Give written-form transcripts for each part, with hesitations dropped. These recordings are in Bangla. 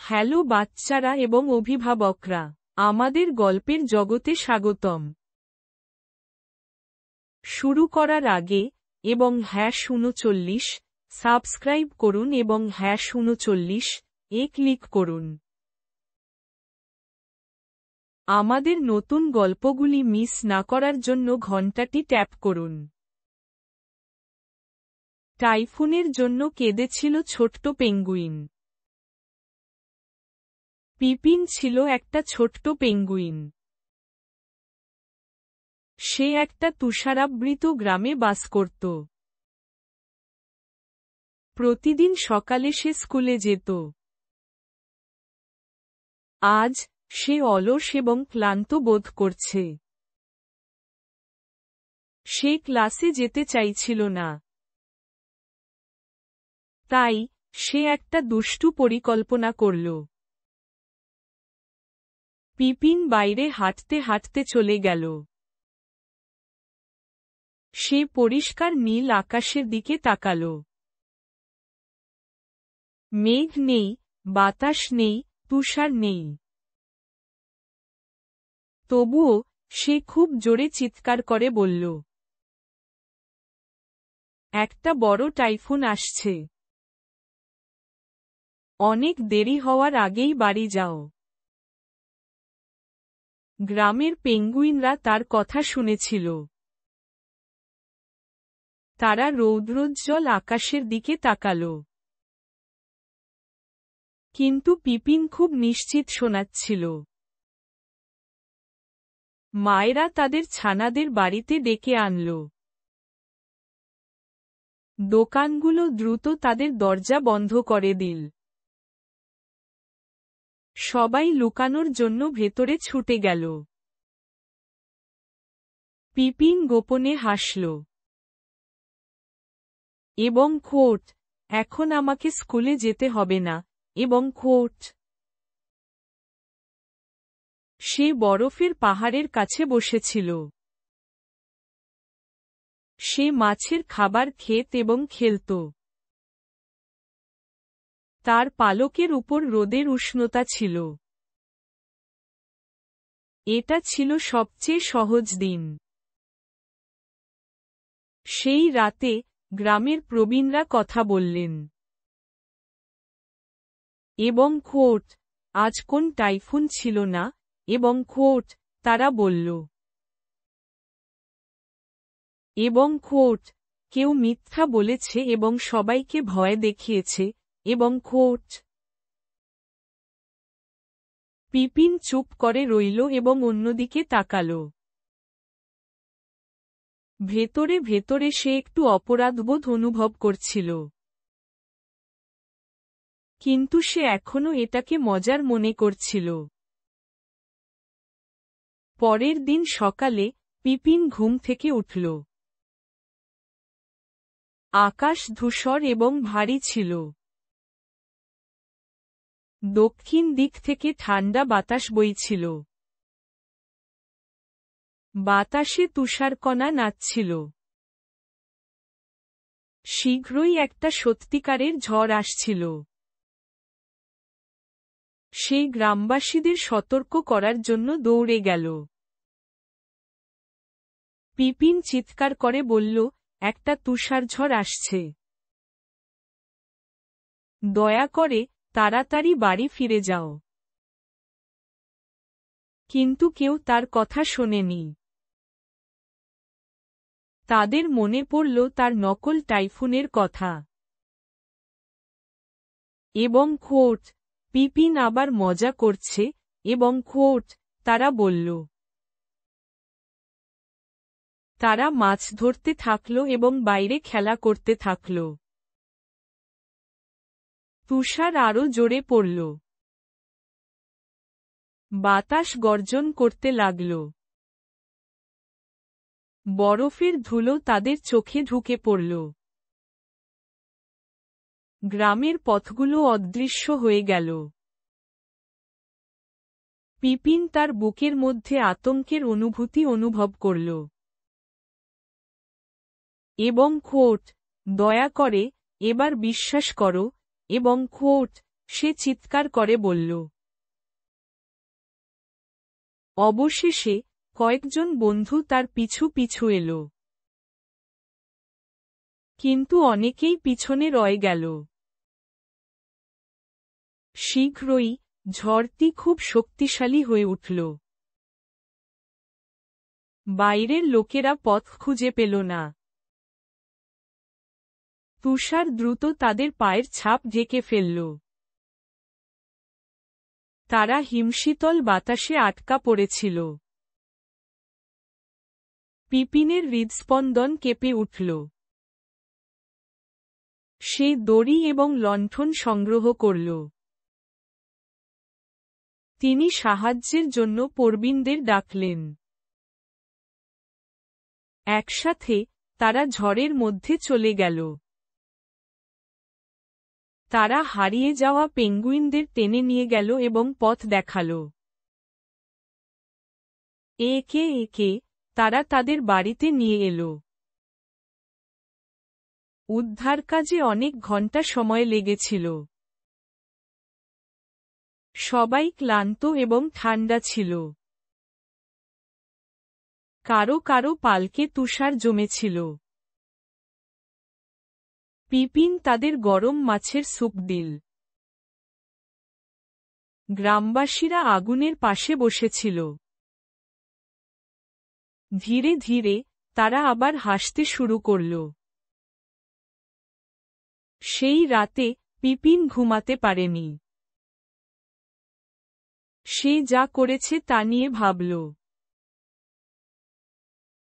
হ্যালো বাচ্চারা এবং অভিভাবকরা, আমাদের গল্পের জগতে স্বাগতম। শুরু করার আগে এবং #39 সাবস্ক্রাইব করুন এবং #39 এ ক্লিক করুন। আমাদের নতুন গল্পগুলি মিস না করার জন্য ঘন্টাটি ট্যাপ করুন। টাইফুনের জন্য কেঁদেছিল ছোট্ট পেঙ্গুইন। পিপিন ছিল একটা ছোট্ট পেঙ্গুইন। সে একটা তুষারাবৃত গ্রামে বাস করত। প্রতিদিন সকালে সে স্কুলে যেত। আজ সে অলস এবং ক্লান্ত বোধ করছে। সে ক্লাসে যেতে চাইছিল না। তাই সে একটা দুষ্টু পরিকল্পনা করল। পিপিন বাইরে হাঁটতে হাঁটতে চলে গেল। সে পরিষ্কার নীল আকাশের দিকে তাকাল। মেঘ নেই, বাতাস নেই, তুষার নেই। তবুও সে খুব জোরে চিৎকার করে বলল, একটা বড় টাইফুন আসছে। অনেক দেরি হওয়ার আগেই বাড়ি যাও। গ্রামের পেঙ্গুইনরা তার কথা শুনেছিল। তারা রৌদ্রোজ্জ্বল আকাশের দিকে তাকাল। কিন্তু পিপিন খুব নিশ্চিত শোনাচ্ছিল। মায়েরা তাদের ছানাদের বাড়িতে ডেকে আনল। দোকানগুলো দ্রুত তাদের দরজা বন্ধ করে দিল। সবাই লুকানোর জন্য ভেতরে ছুটে গেল। পিপিন গোপনে হাসল। এবং খোট, এখন আমাকে স্কুলে যেতে হবে না, এবং খোট। সে বরফের পাহাড়ের কাছে বসেছিল। সে মাছের খাবার খেত এবং খেলত। তার পালকের উপর রোদের উষ্ণতা ছিল। এটা ছিল সবচেয়ে সহজ দিন। সেই রাতে গ্রামের প্রবীণরা কথা বললেন। এবং খোট, আজ কোন টাইফুন ছিল না, এবং খোট, তারা বলল। এবং খোট, কেউ মিথ্যা বলেছে এবং সবাইকে ভয় দেখিয়েছে, এবং খোট। পিপিন চুপ করে রইল এবং অন্যদিকে তাকাল। ভেতরে ভেতরে সে একটু অপরাধবোধ অনুভব করছিল। কিন্তু সে এখনও এটাকে মজার মনে করছিল। পরের দিন সকালে পিপিন ঘুম থেকে উঠল। আকাশ ধূসর এবং ভারী ছিল। দক্ষিণ দিক থেকে ঠান্ডা বাতাস বইছিল। বাতাসে তুষারকণা নাচছিল। শীঘ্রই একটা সত্যিকারের ঝড় আসছিল। সে গ্রামবাসীদের সতর্ক করার জন্য দৌড়ে গেল। পিপিন চিৎকার করে বলল, একটা তুষারঝড় আসছে। দয়া করে তাড়াতাড়ি বাড়ি ফিরে যাও। কিন্তু কেউ তার কথা শোনেনি। তাদের মনে পড়ল তার নকল টাইফুনের কথা। এবং খোট, পিপিন আবার মজা করছে, এবং খোট, তারা বলল। তারা মাছ ধরতে থাকল এবং বাইরে খেলা করতে থাকল। তুষার আরো জোরে পড়ল। বাতাস গর্জন করতে লাগল। বরফের ধুলো তাদের চোখে ঢুকে পড়ল। গ্রামের পথগুলো অদৃশ্য হয়ে গেল। পিপিন তার বুকের মধ্যে আতঙ্কের অনুভূতি অনুভব করল। এবং খোট, দয়া করে এবার বিশ্বাস করো, এবং খোট, সে চিৎকার করে বলল। অবশেষে কয়েকজন বন্ধু তার পিছু পিছু এলো। কিন্তু অনেকেই পিছনে রয়ে গেল। শীঘ্রই ঝড়টি খুব শক্তিশালী হয়ে উঠল। বাইরের লোকেরা পথ খুঁজে পেল না। তুষার দ্রুত তাদের পায়ের ছাপ ঢেকে ফেলল। তারা হিমশীতল বাতাসে আটকা পড়েছিল। পিপিনের হৃদস্পন্দন কেঁপে উঠল। সে দড়ি এবং লণ্ঠন সংগ্রহ করল। তিনি সাহায্যের জন্য প্রবীণদের ডাকলেন। একসাথে তারা ঝড়ের মধ্যে চলে গেল। তারা হারিয়ে যাওয়া পেঙ্গুইনদের টেনে নিয়ে গেল এবং পথ দেখাল। একে একে তারা তাদের বাড়িতে নিয়ে এলো। উদ্ধার কাজে অনেক ঘন্টা সময় লেগেছিল। সবাই ক্লান্ত এবং ঠান্ডা ছিল। কারো কারো পালকে তুষার জমেছিল। পিপিন তাদের গরম মাছের স্যুপ দিল। গ্রামবাসীরা আগুনের পাশে বসেছিল। ধীরে ধীরে তারা আবার হাসতে শুরু করল। সেই রাতে পিপিন ঘুমাতে পারেনি। সে যা করেছে তা নিয়ে ভাবল।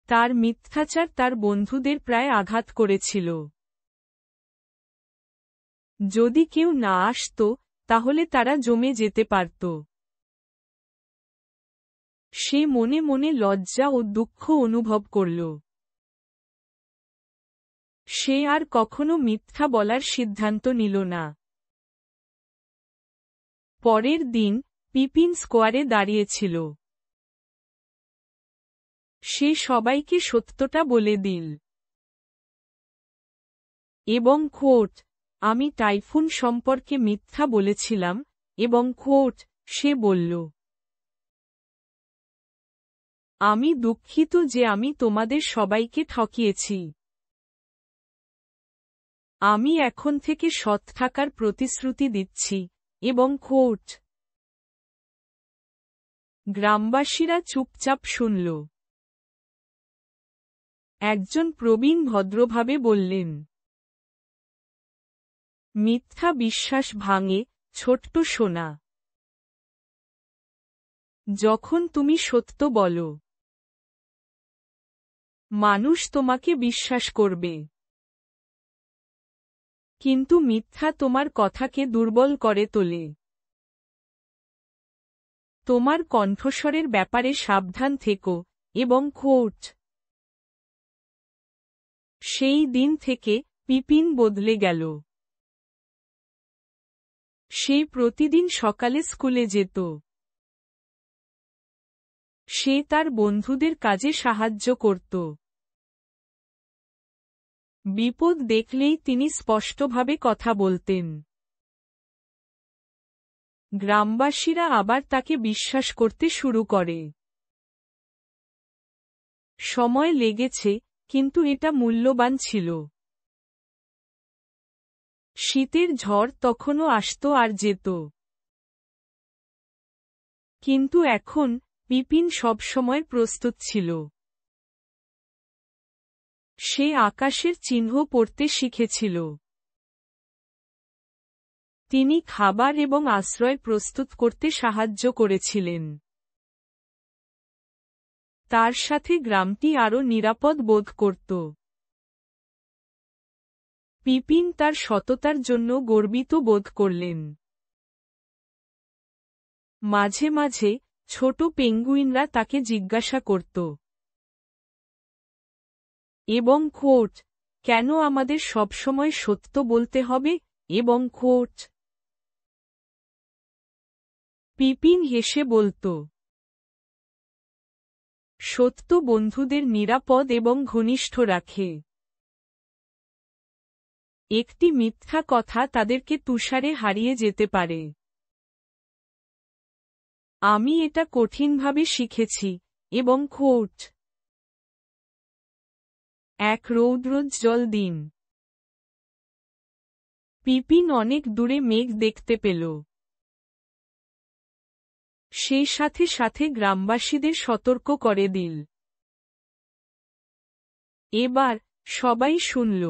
তার মিথ্যাচার তার বন্ধুদের প্রায় আঘাত করেছিল। যদি কেউ না আসত তাহলে তারা জমে যেতে পারত। সে মনে মনে লজ্জা ও দুঃখ অনুভব করল। সে আর কখনো মিথ্যা বলার সিদ্ধান্ত নিল না। পরের দিন পিপিন স্কোয়ারে দাঁড়িয়েছিল। সে সবাইকে সত্যটা বলে দিল। এবং আমি টাইফুন সম্পর্কে মিথ্যা বলেছিলাম, এবং সে বলল। আমি দুঃখিত যে আমি তোমাদের সবাইকে ঠকিয়েছি। আমি এখন থেকে সৎ থাকার প্রতিশ্রুতি দিচ্ছি, এবং গ্রামবাসীরা চুপচাপ শুনল। একজন প্রবীণ ভদ্রভাবে বললেন, মিথ্যা বিশ্বাস ভাঙে, ছোট্ট সোনা। যখন তুমি সত্য বলো, মানুষ তোমাকে বিশ্বাস করবে। কিন্তু মিথ্যা তোমার কথাকে দুর্বল করে তোলে। তোমার কণ্ঠস্বরের ব্যাপারে সাবধান থেকো, এবং সেই দিন থেকে পিপিন বদলে গেল। সে প্রতিদিন সকালে স্কুলে যেত। সে তার বন্ধুদের কাজে সাহায্য করত। বিপদ দেখলেই তিনি স্পষ্টভাবে কথা বলতেন। গ্রামবাসীরা আবার তাকে বিশ্বাস করতে শুরু করে। সময় লেগেছে, কিন্তু এটা মূল্যবান ছিল। শীতের ঝড় তখনও আসত আর যেত। কিন্তু এখন পিপিন সবসময় প্রস্তুত ছিল। সে আকাশের চিহ্ন পড়তে শিখেছিল। তিনি খাবার এবং আশ্রয় প্রস্তুত করতে সাহায্য করেছিলেন। তার সাথে গ্রামটি আরও নিরাপদ বোধ করত। পিপিন তার সততার জন্য গর্বিত বোধ করলেন। মাঝে মাঝে ছোট পেঙ্গুইনরা তাকে জিজ্ঞাসা করত, এবং কেন আমাদের সবসময় সত্য বলতে হবে, এবং পিপিন হেসে বলত, সত্য বন্ধুদের নিরাপদ এবং ঘনিষ্ঠ রাখে। একটি মিথ্যা কথা তাদেরকে তুষারে হারিয়ে যেতে পারে। আমি এটা কঠিনভাবে শিখেছি, এবং কোট। এক রৌদ্রোজ্জ্বল দিন। পিপিন অনেক দূরে মেঘ দেখতে পেল। সে সাথে সাথে গ্রামবাসীদের সতর্ক করে দিল। এবার সবাই শুনল।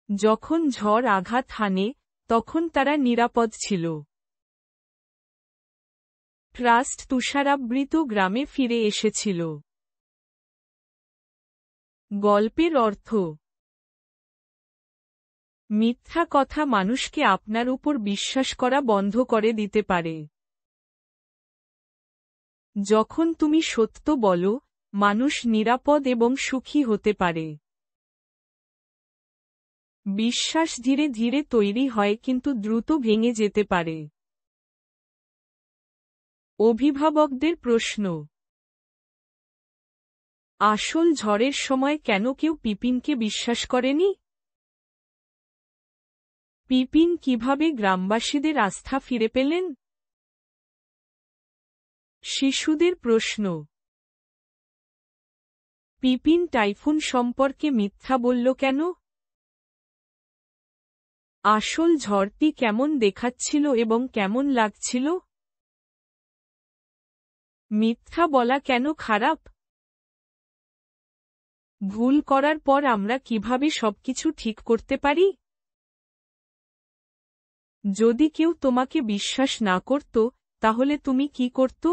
যখন ঝড় আঘাত হানে, তখন তারা নিরাপদ ছিল। ট্রাস্ট তুষারাবৃত গ্রামে ফিরে এসেছিল। গল্পের অর্থ: মিথ্যা কথা মানুষকে আপনার উপর বিশ্বাস করা বন্ধ করে দিতে পারে। যখন তুমি সত্য বলো, মানুষ নিরাপদ এবং সুখী হতে পারে। বিশ্বাস ধীরে ধীরে তৈরি হয় কিন্তু দ্রুত ভেঙে যেতে পারে। অভিভাবকদের প্রশ্ন: আসল ঝড়ের সময় কেন কেউ পিপিনকে বিশ্বাস করেনি? পিপিন কিভাবে গ্রামবাসীদের আস্থা ফিরে পেলেন? শিশুদের প্রশ্ন: পিপিন টাইফুন সম্পর্কে মিথ্যা বলল কেন? আসল ঝড়টি কেমন দেখাচ্ছিল এবং কেমন লাগছিল? মিথ্যা বলা কেন খারাপ? ভুল করার পর আমরা কিভাবে সবকিছু ঠিক করতে পারি? যদি কেউ তোমাকে বিশ্বাস না করত, তাহলে তুমি কি করত?